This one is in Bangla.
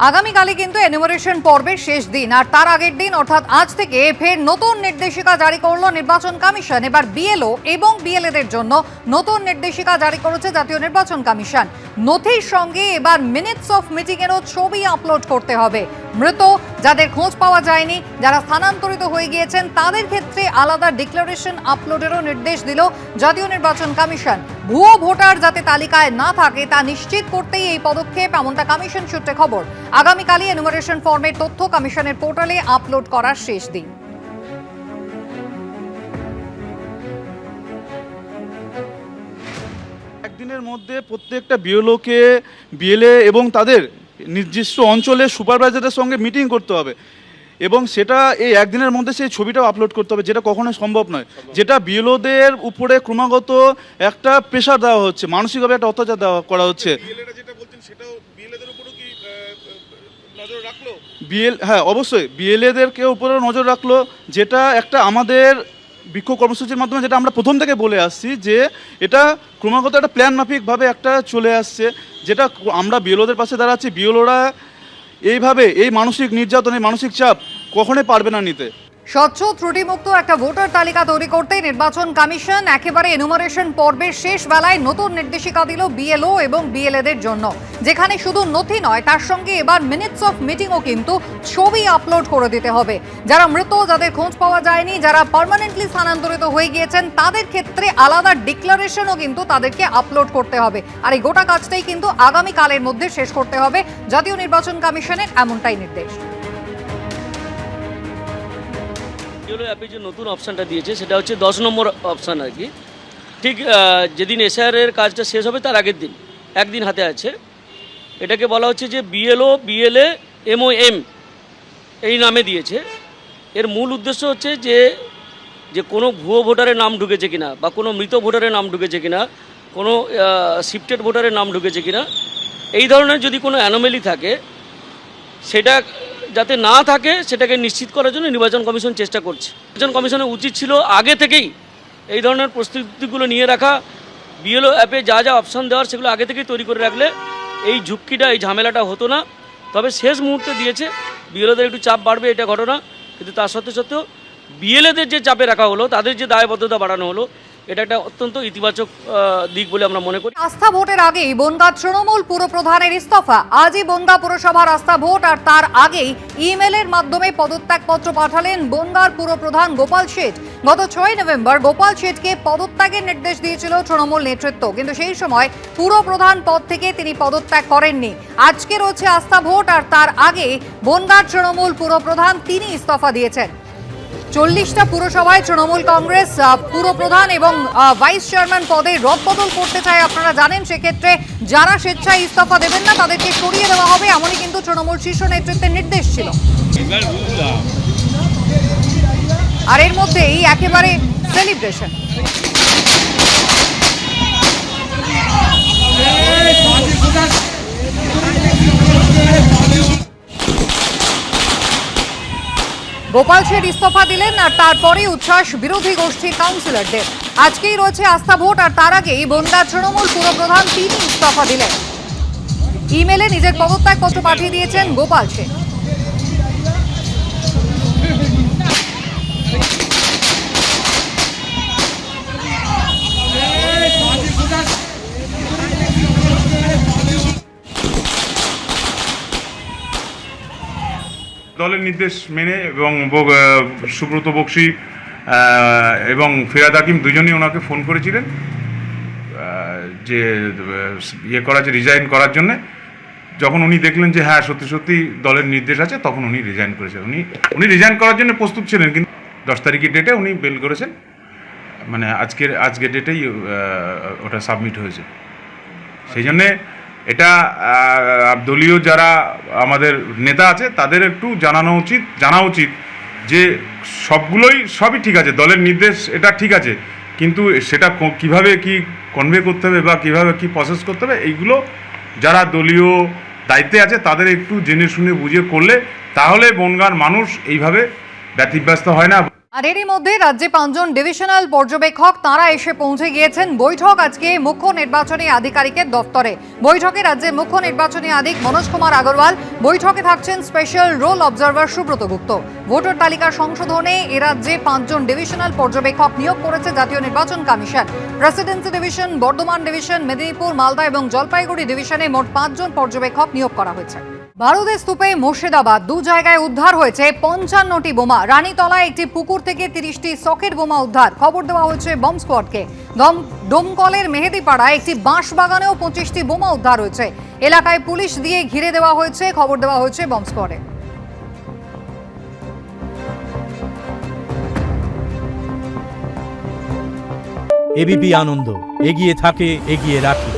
আগামীকালই কিন্তু এনুমারেশন পর্বের শেষ দিন, আর তার আগের দিন অর্থাৎ আজ থেকে ফের নতুন নির্দেশিকা জারি করলো নির্বাচন কমিশন। এবার বিএলও এবং বিএলএদের জন্য নতুন নির্দেশিকা জারি করেছে জাতীয় নির্বাচন কমিশন। নথির সঙ্গে এবার মিনিটস অফ মিটিং এরও ছবি আপলোড করতে হবে। মৃত, যাদের খোঁজ পাওয়া যায়নি, যারা স্থানান্তরিত হয়ে গিয়েছেন, তাদের ক্ষেত্রে আলাদা ডিক্লারেশন আপলোডেরও নির্দেশ দিল জাতীয় নির্বাচন কমিশন। ভুয়ো ভোটার যাতে তালিকায় না থাকে তা নিশ্চিত করতেই এই পদক্ষেপ, এমনটা কমিশন সূত্রে খবর। আগামীকালই এনুমারেশন ফর্মের তথ্য কমিশনের পোর্টালে আপলোড করার শেষ দিন। একদিনের মধ্যে প্রত্যেকটা বিএলওকে, বিএলএ এবং তাদের নির্দিষ্ট অঞ্চলে সুপারভাইজারের সঙ্গে মিটিং করতে হবে এবং সেটা এই একদিনের মধ্যে সেই ছবিটাও আপলোড করতে হবে, যেটা কখনোই সম্ভব নয়। যেটা বিএলওদের উপরে ক্রমাগত একটা প্রেশার দেওয়া হচ্ছে, মানসিকভাবে একটা অত্যাচার দেওয়া করা হচ্ছে। হ্যাঁ, অবশ্যই বিএলএদেরকে উপরে নজর রাখলো, যেটা একটা আমাদের বিক্ষোভ কর্মসূচির মাধ্যমে যেটা আমরা প্রথম থেকে বলে আসছি যে এটা ক্রমাগত একটা প্ল্যান মাফিকভাবে একটা চলে আসছে, যেটা আমরা বিএলওদের পাশে দাঁড়াচ্ছি। বিএলওরা এইভাবে এই মানসিক নির্যাতন, এই মানসিক চাপ কখনোই পারবে না নিতে। স্বচ্ছ ত্রুটিমুক্ত একটা ভোটার তালিকা তৈরি করতে নির্বাচন কমিশন একেবারে এনুমারেশন পর্বের শেষ বেলায় নতুন নির্দেশিকা দিল বিএলও এবং বিএলএদের জন্য, যেখানে শুধু নথি নয়, তার সঙ্গে এবার মিনিটস অফ মিটিংও কিন্তু ছবি আপলোড করে দিতে হবে। যারা মৃত, যাদের খোঁজ পাওয়া যায়নি, যারা পার্মানেন্টলি স্থানান্তরিত হয়ে গিয়েছেন, তাদের ক্ষেত্রে আলাদা ডিক্লারেশনও কিন্তু তাদেরকে আপলোড করতে হবে। আর এই গোটা কাজটাই কিন্তু আগামীকালের মধ্যে শেষ করতে হবে জাতীয় নির্বাচন কমিশনের, এমনটাই নির্দেশ। বিএলও অ্যাপে যে নতুন অপশানটা দিয়েছে সেটা হচ্ছে 10 নম্বর অপশান আর কি। ঠিক যেদিন এসআইআরের কাজটা শেষ হবে তার আগের দিন, একদিন হাতে আছে। এটাকে বলা হচ্ছে যে বিএলও, বিএলএ, এমওএম এই নামে দিয়েছে। এর মূল উদ্দেশ্য হচ্ছে যে কোনো ভুয়ো ভোটারের নাম ঢুকেছে কিনা, বা কোনো মৃত ভোটারের নাম ঢুকেছে কিনা, কোনো শিফটেড ভোটারের নাম ঢুকেছে কিনা, এই ধরনের যদি কোনো অ্যানোমেলি থাকে সেটা যাতে না থাকে সেটাকে নিশ্চিত করার জন্য নির্বাচন কমিশন চেষ্টা করছে। নির্বাচন কমিশনের উচিত ছিল আগে থেকেই এই ধরনের প্রস্তুতিগুলো নিয়ে রাখা। বিএলও অ্যাপে যা যা অপশান দেওয়ার সেগুলো আগে থেকেই তৈরি করে রাখলে এই ঝুঁকিটা, এই ঝামেলাটা হতো না। তবে শেষ মুহূর্তে দিয়েছে, বিএলওদের একটু চাপ বাড়বে এটা ঘটনা, কিন্তু তার সত্ত্বেও বিএলএদের যে চাপে রাখা হলো, তাদের যে দায়বদ্ধতা বাড়ানো হলো, এটা একটা অত্যন্ত ইতিবাচক দিক বলে আমরা মনে করি। আস্থা ভোটের আগেই বনগাঁ তৃণমূল পুরপ্রধানের ইস্তফা। আজই বনগাঁ পুরসভার আস্থা ভোট, আর তার আগেই ইমেলের মাধ্যমে পদত্যাগপত্র পাঠালেন বনগাঁর পুরপ্রধান গোপাল শেঠ। গত 6 নভেম্বর গোপাল শেঠকে পদত্যাগের নির্দেশ দিয়েছিল তৃণমূল নেতৃত্ব, কিন্তু সেই সময় পুরপ্রধান পদ থেকে তিনি পদত্যাগ করেননি। আজকে রয়েছে আস্থা ভোট, আর তার আগে বনগাঁর তৃণমূল পুরপ্রধান তিনি ইস্তফা দিয়েছেন। 40টা পুরসভায় তৃণমূল কংগ্রেস পুরপ্রধান এবং ভাইস চেয়ারম্যান পদে রদবদল করতে চায়, আপনারা জানেন। সেক্ষেত্রে যারা স্বেচ্ছায় ইস্তফা দেবেন না তাদেরকে সরিয়ে দেওয়া হবে, এমনই কিন্তু তৃণমূল শীর্ষ নেতৃত্বের নির্দেশ ছিল। আর এর মধ্যেই একেবারে সেলিব্রেশন। গোপাল শেঠ ইস্তফা দিলেন, আর তারপরেই উচ্ছ্বাস বিরোধী গোষ্ঠীর কাউন্সিলরদের। আজকেই রয়েছে আস্থা ভোট, আর তার আগেই বনগাঁ তৃণমূল পুরপ্রধান তিনি ইস্তফা দিলেন। ইমেলে নিজের পদত্যাগপত্র পাঠিয়ে দিয়েছেন গোপাল শেঠ। দলের নির্দেশ মেনে এবং সুব্রত বক্সী এবং ফিরাদ হাকিম দুজনেই ওনাকে ফোন করেছিলেন যে রিজাইন করার জন্যে। যখন উনি দেখলেন যে হ্যাঁ সত্যি সত্যি দলের নির্দেশ আছে, তখন উনি রিজাইন করেছেন। উনি রিজাইন করার জন্য প্রস্তুত ছিলেন, কিন্তু 10 তারিখের ডেটে উনি বেল করেছেন, মানে আজকের ডেটেই ওটা সাবমিট হয়েছে। সেই জন্যে এটা দলীয় যারা আমাদের নেতা আছে তাদের একটু জানা উচিত যে সবই ঠিক আছে, দলের নির্দেশ এটা ঠিক আছে, কিন্তু সেটা কিভাবে কি কনভে করতে হবে বা কিভাবে কি প্রসেস করতে হবে, এইগুলো যারা দলীয় দায়িত্বে আছে তাদের একটু জেনে শুনে বুঝে করলে তাহলে বনগাঁর মানুষ এইভাবে ব্যতিব্যস্ত হয় না। আর এরই মধ্যে রাজ্যে 5 জন ডিভিশনাল পর্যবেক্ষক তাঁরা এসে পৌঁছে গিয়েছেন। বৈঠক আজকে মুখ্য নির্বাচনী আধিকারিকের দপ্তরে। বৈঠকে রাজ্যের মুখ্য নির্বাচনী আধিকারিক মনোজ কুমার আগরওয়াল, বৈঠকে থাকছেন স্পেশাল রোল অবজারভার সুব্রত গুপ্ত। ভোটার তালিকা সংশোধনে এ রাজ্যে 5 জন ডিভিশনাল পর্যবেক্ষক নিয়োগ করেছে জাতীয় নির্বাচন commission. Presidency division, Bardhaman division, Medinipur, Malda এবং জলপাইগুড়ি ডিভিশনে মোট 5 জন পর্যবেক্ষক নিয়োগ করা হয়েছে। বারুদের স্তূপে মুর্শিদাবাদ 2 জায়গায় উদ্ধার হয়েছে 55টি বোমা। রানীতলায় একটি পুকুর থেকে 30টি সকেট বোমা উদ্ধার, খবর দেওয়া হয়েছে বম স্কোয়াডকে। ডোমকলের মেহেদিপাড়ায় একটি বাঁশ বাগানেও 25টি বোমা উদ্ধার হয়েছে। এলাকায় পুলিশ দিয়ে ঘিরে দেওয়া হয়েছে, খবর দেওয়া হয়েছে বম স্কোয়াডে। এবিপি আনন্দ, এগিয়ে থাকে, এগিয়ে রাখে।